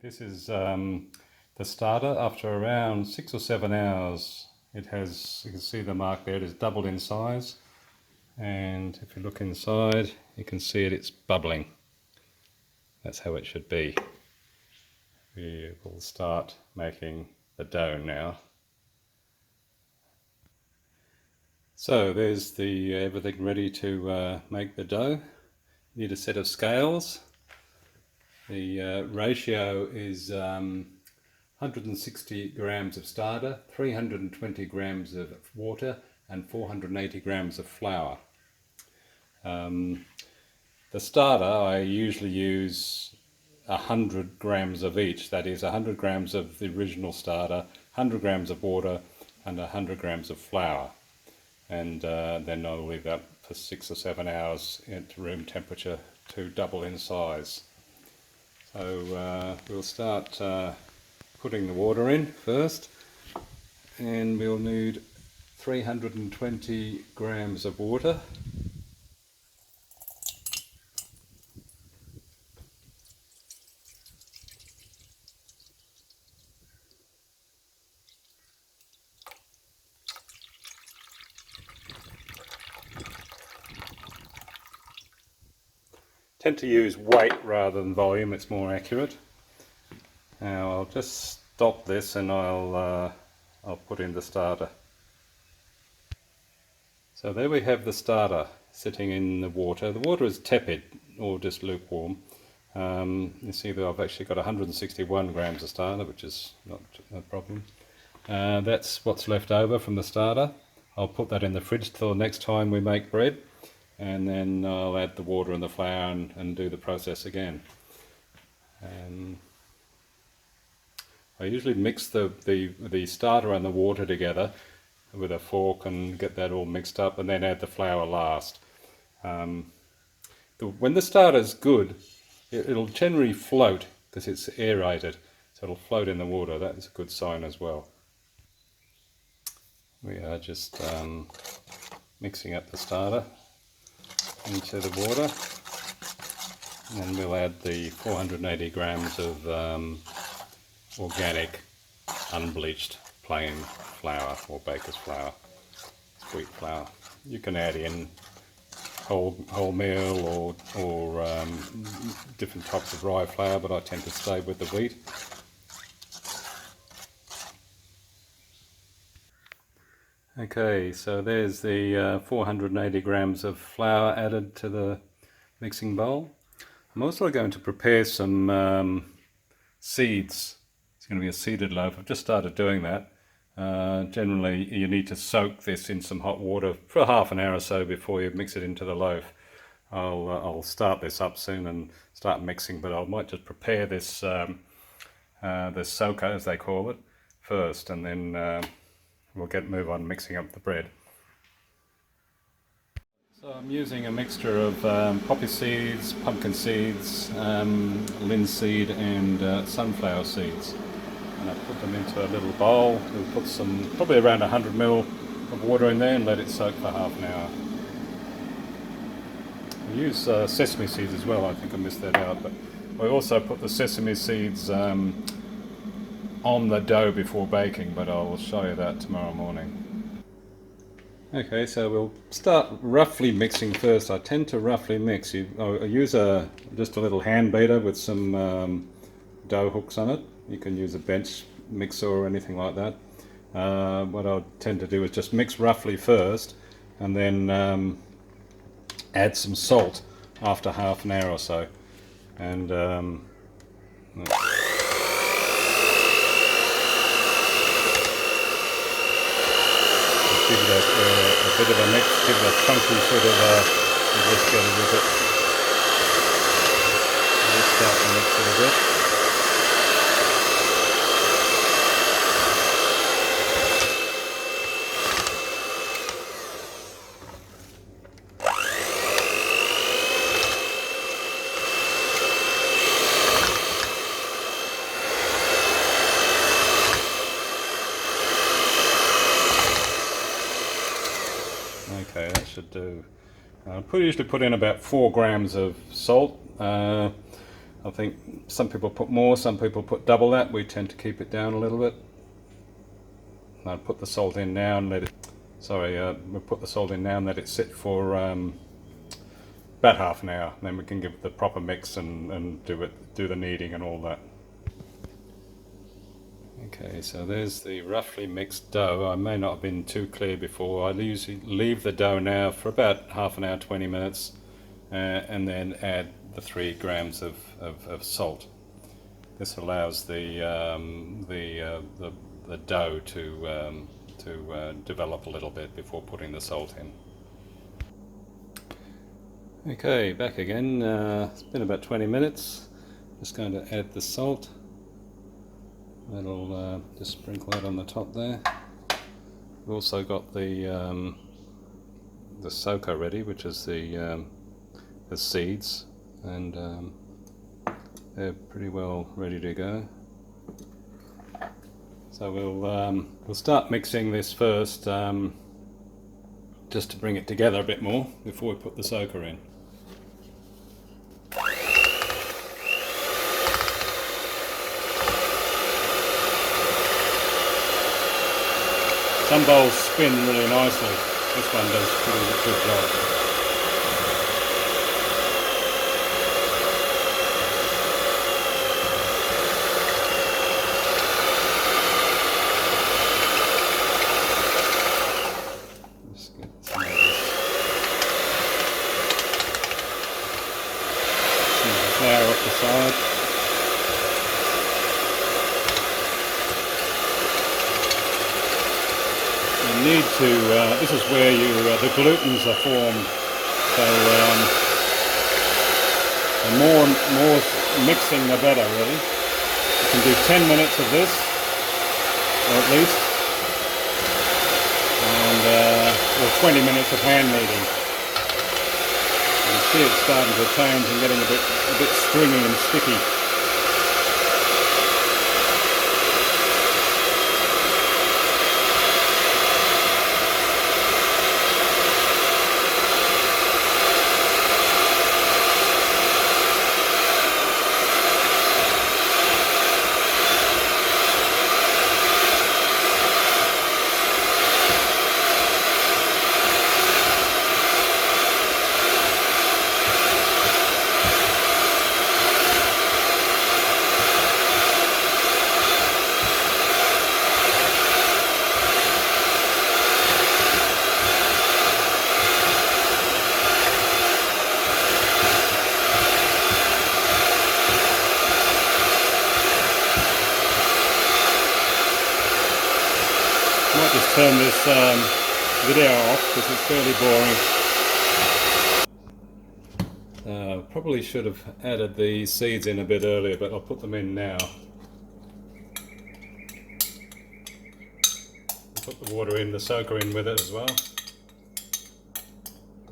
This is the starter. After around 6 or 7 hours, it has, you can see the mark there, it has doubled in size. And if you look inside, you can see it's bubbling. That's how it should be. We will start making the dough now. So there's the everything ready to make the dough. You need a set of scales. The ratio is 160 grams of starter, 320 grams of water and 480 grams of flour. The starter, I usually use 100 grams of each, that is 100 grams of the original starter, 100 grams of water and 100 grams of flour. And then I'll leave that for 6 or 7 hours at room temperature to double in size. So we'll start putting the water in first, and we'll need 320 grams of water. Tend to use weight rather than volume, it's more accurate. Now I'll just stop this and I'll put in the starter. So there we have the starter sitting in the water. The water is tepid or just lukewarm. You see that I've actually got 161 grams of starter, which is not a problem. That's what's left over from the starter. I'll put that in the fridge till next time we make bread. And then I'll add the water and the flour and do the process again. I usually mix the starter and the water together with a fork and get that all mixed up, and then add the flour last. When the starter's good, it'll generally float because it's aerated, so it'll float in the water. That is a good sign as well. We are just mixing up the starter into the water, and we'll add the 480 grams of organic unbleached plain flour or baker's flour, wheat flour. You can add in wholemeal or different types of rye flour, but I tend to stay with the wheat. Okay, so there's the 480 grams of flour added to the mixing bowl. I'm also going to prepare some seeds. It's going to be a seeded loaf. I've just started doing that. Generally you need to soak this in some hot water for half an hour or so before you mix it into the loaf. I'll start this up soon and start mixing, but I might just prepare this the soaker, as they call it, first, and then we'll move on mixing up the bread. So I'm using a mixture of poppy seeds, pumpkin seeds, linseed and sunflower seeds. And I put them into a little bowl. We'll put probably around 100 ml of water in there and let it soak for half an hour. I use sesame seeds as well, I think I missed that out, but I also put the sesame seeds on the dough before baking, but I will show you that tomorrow morning. Okay, so we'll start roughly mixing first. I tend to roughly mix. I use just a little hand beater with some dough hooks on it. You can use a bench mixer or anything like that. What I tend to do is just mix roughly first, and then add some salt after half an hour or so. And give it a bit of a mix, give it a chunky sort of just get it with it. Just start to mix it a bit. Okay, that should do. I usually put in about 4 grams of salt. I think some people put more, some people put double that. We tend to keep it down a little bit. I'll put the salt in now and let it, we'll put the salt in now and let it sit for about half an hour. Then we can give it the proper mix and do the kneading and all that. Okay, so there's the roughly mixed dough. I may not have been too clear before. I usually leave the dough now for about half an hour, 20 minutes, and then add the 3 grams of salt. This allows the dough to develop a little bit before putting the salt in. Okay, back again. It's been about 20 minutes. Just going to add the salt. That'll just sprinkle that on the top there. We've also got the soko ready, which is the seeds, and they're pretty well ready to go. So we'll start mixing this first, just to bring it together a bit more before we put the soko in. Some bowls spin really nicely. This one does a pretty good job. Just get some of the flour up the side. Need to, this is where the glutens are formed, so the more mixing the better, really. You can do 10 minutes of this, or at least, and or 20 minutes of hand kneading. You can see it's starting to change and getting a bit stringy and sticky. Might just turn this video off because it's fairly boring. Probably should have added the seeds in a bit earlier, but I'll put them in now. Put the water in, the soko in with it as well.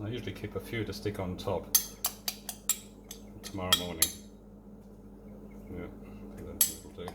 I usually keep a few to stick on top tomorrow morning. Yeah, I think that will do.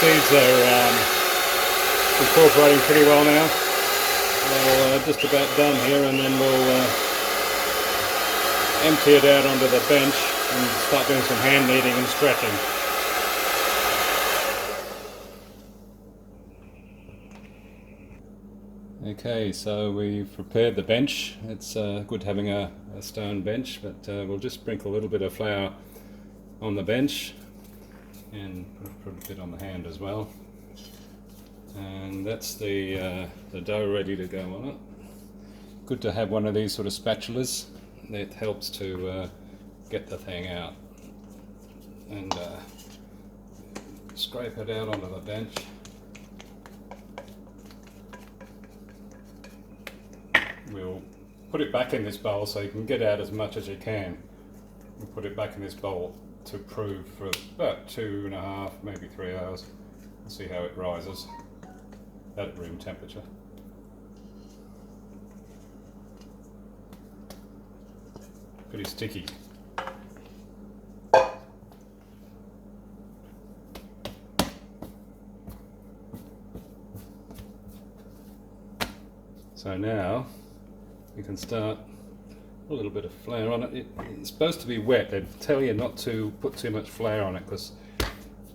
Seeds are incorporating pretty well now. Well, just about done here, and then we'll empty it out onto the bench and start doing some hand kneading and stretching. Okay, so we've prepared the bench. It's good having a stone bench, but we'll just sprinkle a little bit of flour on the bench and put a bit on the hand as well. And that's the dough ready to go on it. Good to have one of these sort of spatulas. It helps to get the thing out. And scrape it out onto the bench. We'll put it back in this bowl so you can get out as much as you can. We'll put it back in this bowl to prove for about 2.5, maybe 3 hours. We'll see how it rises at room temperature. Pretty sticky. So now you can start a little bit of flour on it. It's supposed to be wet. They tell you not to put too much flour on it because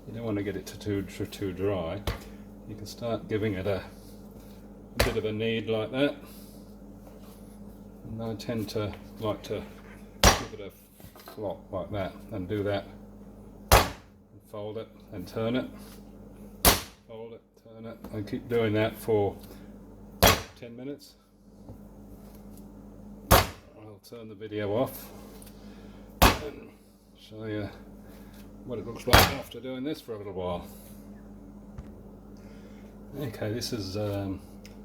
you don't want to get it too dry. You can start giving it a bit of a knead like that. And I tend to like to give it a flop like that and do that. And fold it and turn it. Fold it, turn it, and keep doing that for 10 minutes. I'll turn the video off and show you what it looks like after doing this for a little while. Okay, this is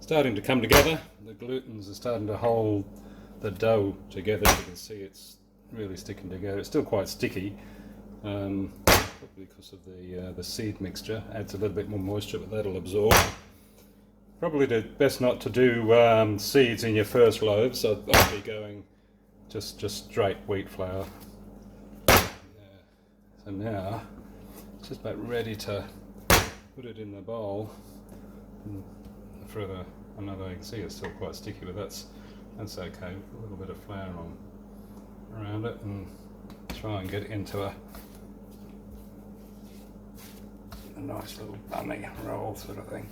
starting to come together. The glutens are starting to hold the dough together. You can see it's really sticking together. It's still quite sticky, probably because of the seed mixture. Adds a little bit more moisture, but that'll absorb. Probably the best not to do seeds in your first loaves, so I'll be going just straight wheat flour. Yeah. So now it's just about ready to put it in the bowl. And further, another, you can see it's still quite sticky, but that's okay. Put a little bit of flour on around it and try and get it into a nice little bunny roll sort of thing.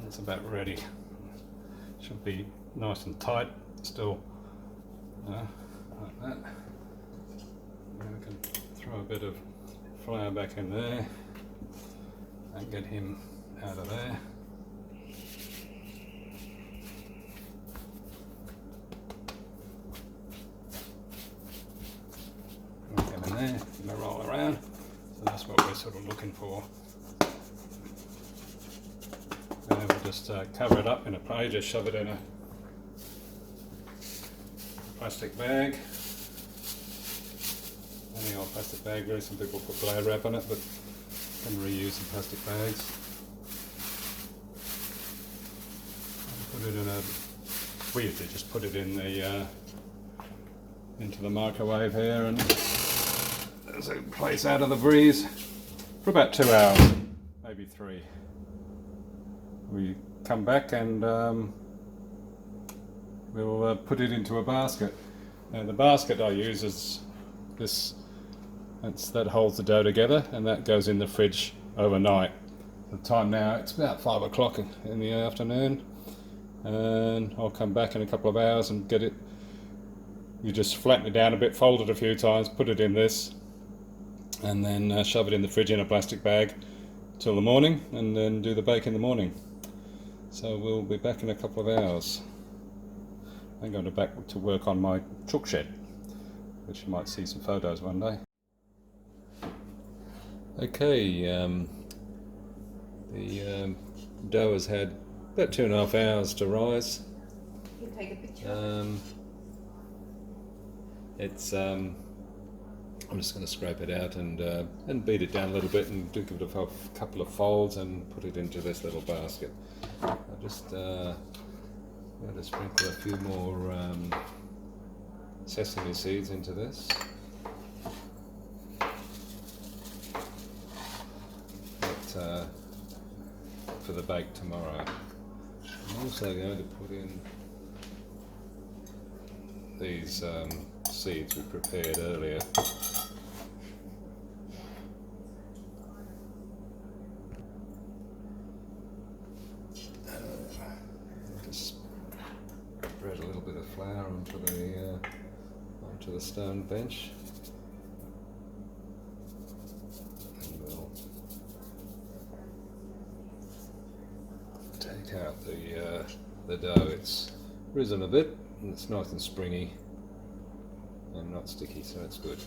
It's about ready. Should be nice and tight still, like that. Now we can throw a bit of flour back in there and get him out of there. Get him in there, and they roll around. So that's what we're sort of looking for. And we'll just cover it up in a page, just shove it in a plastic bag. Any old plastic bag really, some people put glad wrap on it, but can reuse some plastic bags. And put it in a, we usually just put it in the into the microwave here and as it plays out of the breeze for about 2 hours, maybe 3. We come back and we'll put it into a basket. Now the basket I use is this, that holds the dough together, and that goes in the fridge overnight. The time now, it's about 5 o'clock in the afternoon, and I'll come back in a couple of hours and get it. You just flatten it down a bit, fold it a few times, put it in this, and then shove it in the fridge in a plastic bag till the morning, and then do the bake in the morning. So we'll be back in a couple of hours. I'm going back to work on my chook shed, which you might see some photos one day. Okay, the dough has had about 2.5 hours to rise. You can take a picture. It's I'm just going to scrape it out and beat it down a little bit and give it a couple of folds and put it into this little basket. I'll just sprinkle a few more sesame seeds into this. But, for the bake tomorrow. I'm also going to put in these seeds we prepared earlier. flour onto the stone bench, and we'll take out the dough. It's risen a bit and it's nice and springy and not sticky, so it's good.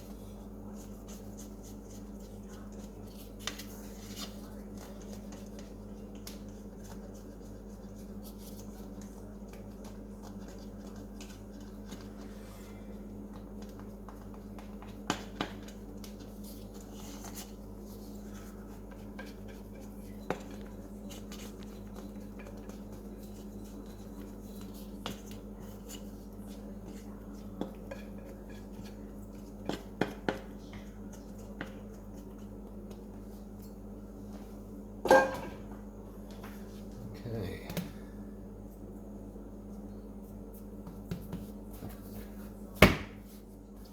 Okay.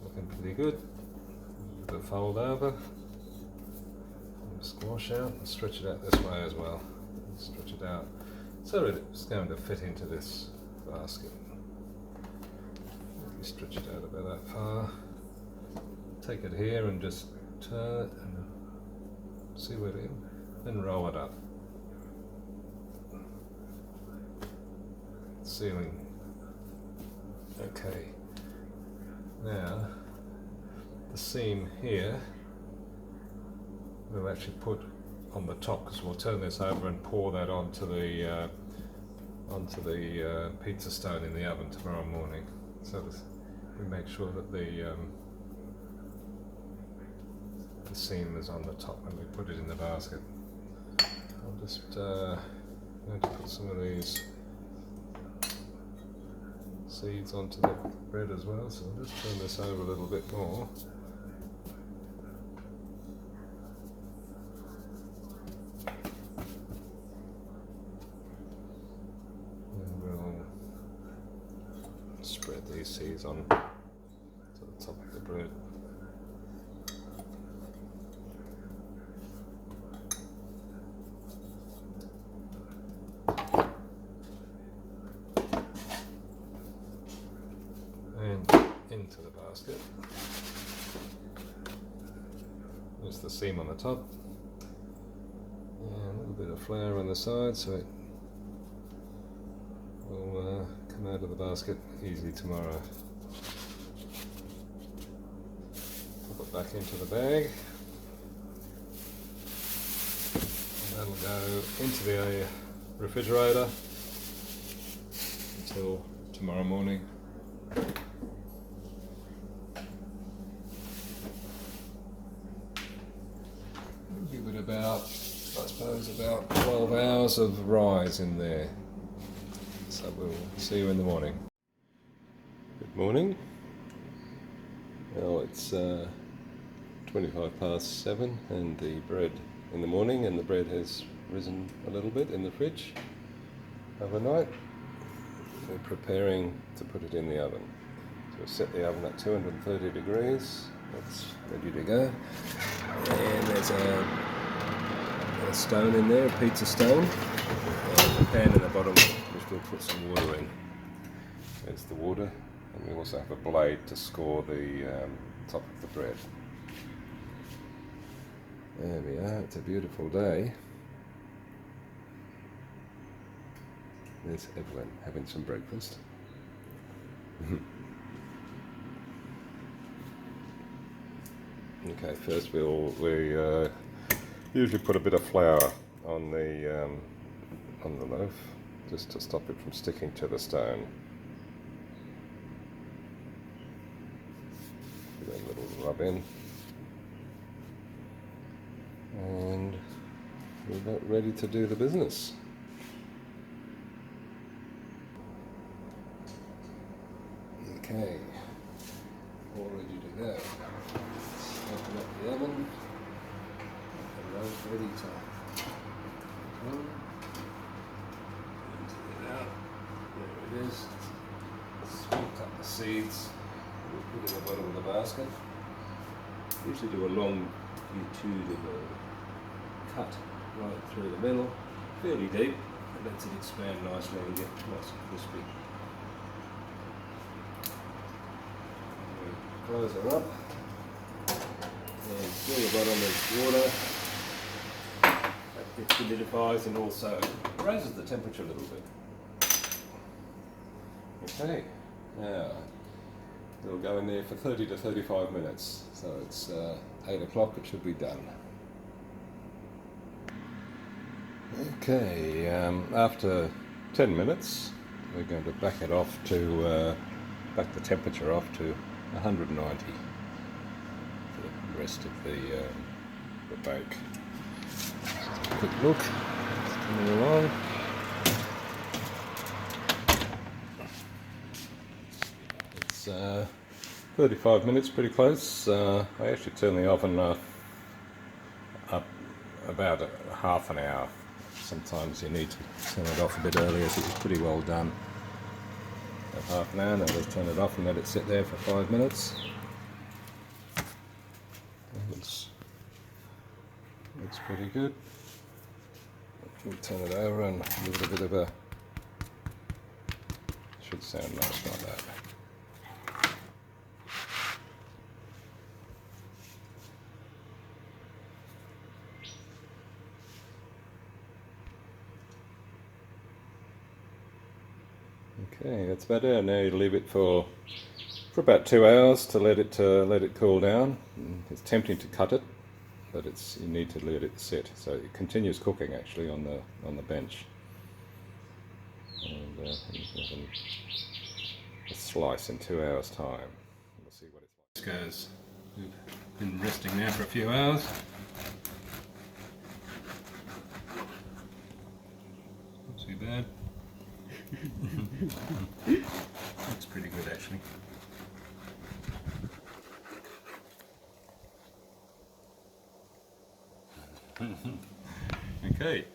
Looking pretty good. A bit of fold over. Squash out and stretch it out this way as well. Stretch it out so that it's going to fit into this basket. You stretch it out about that far. Take it here and just turn it and see where it is. Then roll it up. Sealing. Okay. Now the seam here we'll actually put on the top, because we'll turn this over and pour that onto the pizza stone in the oven tomorrow morning. So we make sure that the seam is on the top when we put it in the basket. I'm just going to put some of these seeds onto the bread as well, so I'll just turn this over a little bit more. And we'll spread these seeds on to the top of the bread. And into the basket. There's the seam on the top, and a little bit of flour on the side so it will come out of the basket easily tomorrow. Pop it back into the bag, and that'll go into the refrigerator until tomorrow morning. Give it about, I suppose, about 12 hours of rise in there. So we'll see you in the morning. Good morning. Well, it's 7:25, and the bread in the morning, and the bread has risen a little bit in the fridge overnight. We're preparing to put it in the oven. So we'll set the oven at 230 degrees. That's ready to go. And there's a stone in there, a pizza stone, and a pan in the bottom which we'll put some water in. There's the water, and we also have a blade to score the top of the bread. There we are, it's a beautiful day. There's Evelyn having some breakfast. Okay, first we usually put a bit of flour on the loaf, just to stop it from sticking to the stone. Give it a little rub in, and we're about ready to do the business. Okay, all ready to go. Open up the oven, and those ready to come. Empty it out. There it is. We'll cut the seeds. We'll put in the bottom of the basket. Usually do a longitudinal cut right through the middle, fairly deep. It lets it expand nicely and get nice and crispy. close her up. And fill the bottom with water. That dehumidifies and also raises the temperature a little bit. Okay, now it'll go in there for 30 to 35 minutes. So it's 8 o'clock, it should be done. Okay, after 10 minutes, we're going to back it off to, back the temperature off to 190 for the rest of the bake. Quick look, it's coming along. It's 35 minutes, pretty close. I actually turn the oven up about half an hour. Sometimes you need to turn it off a bit earlier, so it's pretty well done. About half an hour, then we'll turn it off and let it sit there for 5 minutes. Looks pretty good. We'll turn it over and give it a bit of a, should sound nice like that. Okay, that's about it. Now you leave it for about 2 hours to let it cool down. It's tempting to cut it, but you need to let it sit. So it continues cooking actually on the bench. And you can have a slice in 2 hours' time. We'll see what it's like. This goes. We've been resting now for a few hours. Not too bad. Looks pretty good actually. Okay.